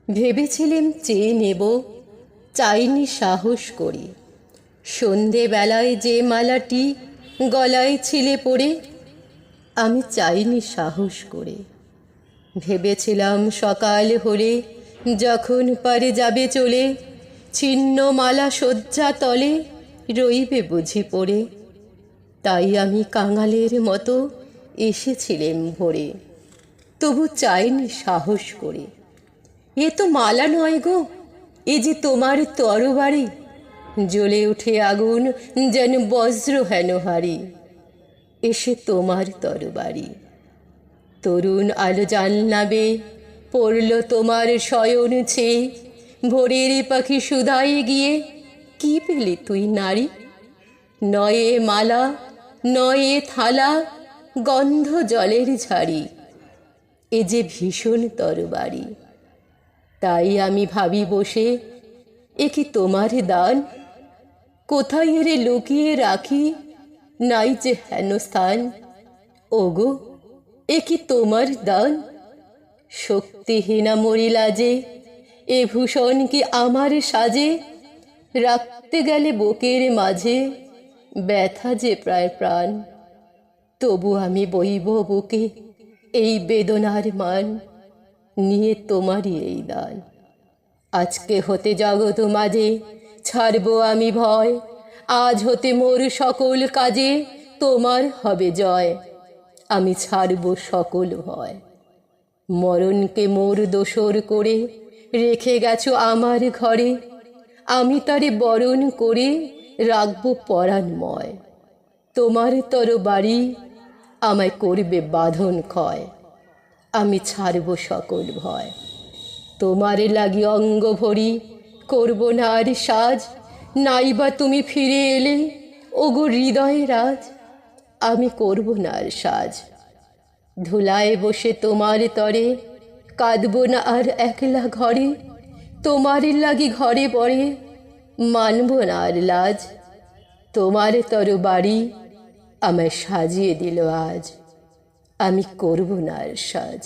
ভেবেছিলেম চেয়ে নেব, চাইনি সাহস করে। সন্ধেবেলায় যে মালাটি গলায় ছিলে পড়ে, আমি চাইনি সাহস করে। ভেবেছিলাম সকাল হলে যখন পারে যাবে চলে, ছিন্ন মালা শয্যা তলে রইবে বুঝি পড়ে। তাই আমি কাঙালের মতো এসেছিলেম ভোরে, তবু চাইনি সাহস করে। এ তো মালা নয় গো, এ যে তোমার তরবারি। জ্বলে উঠে আগুন যেন বজ্র হেন হারি, এসে তোমার তরবারি। তরুণ আলো জানলাবে পড়ল তোমার শয়ন ছেয়ে, ভোরের পাখি সুধায় গিয়ে কি পেলি তুই নারী? নয়ে মালা, নয়ে থালা, গন্ধ জলের ঝাড়ি, এ যে ভীষণ তরবারি। তাই আমি ভাবি বসে, এ কি তোমার দান? কোথায় রে লুকিয়ে রাখি, নাই যে হেন স্থান। ওগো, এ কি তোমার দান? শক্তিহীনা মরিলা যে, এ ভূষণ কি আমার সাজে? রাখতে গেলে বুকের মাঝে ব্যথা যে প্রায় প্রাণ। তবু আমি বইব বুকে এই বেদনার মান, নিয়ে তোমারই এই দান। আজকে হতে জগৎ মাঝে ছাড়ব আমি ভয়, আজ হতে মোর সকল কাজে তোমার হবে জয়। আমি ছাড়ব সকল ভয়। মরণকে মোর দোসর করে রেখে গেছো আমার ঘরে, আমি তারে বরণ করে রাখব পরাণময়। তোমার তরবারি আমায় করবে বাঁধন ক্ষয়, আমি ছাড়ব সকল ভয়। তোমার লাগি অঙ্গ ভরি করব না আর সাজ, নাইবা তুমি ফিরে এলে ওগো হৃদয়ে রাজ। আমি করব না আর সাজ। ধুলায় বসে তোমার তরে কাঁদব না আর একলা ঘরে, তোমার লাগি ঘরে পড়ে মানব না আর লাজ। তোমার তরবারি আমায় সাজিয়ে দিল আজ, আমি করব না আর সাজ।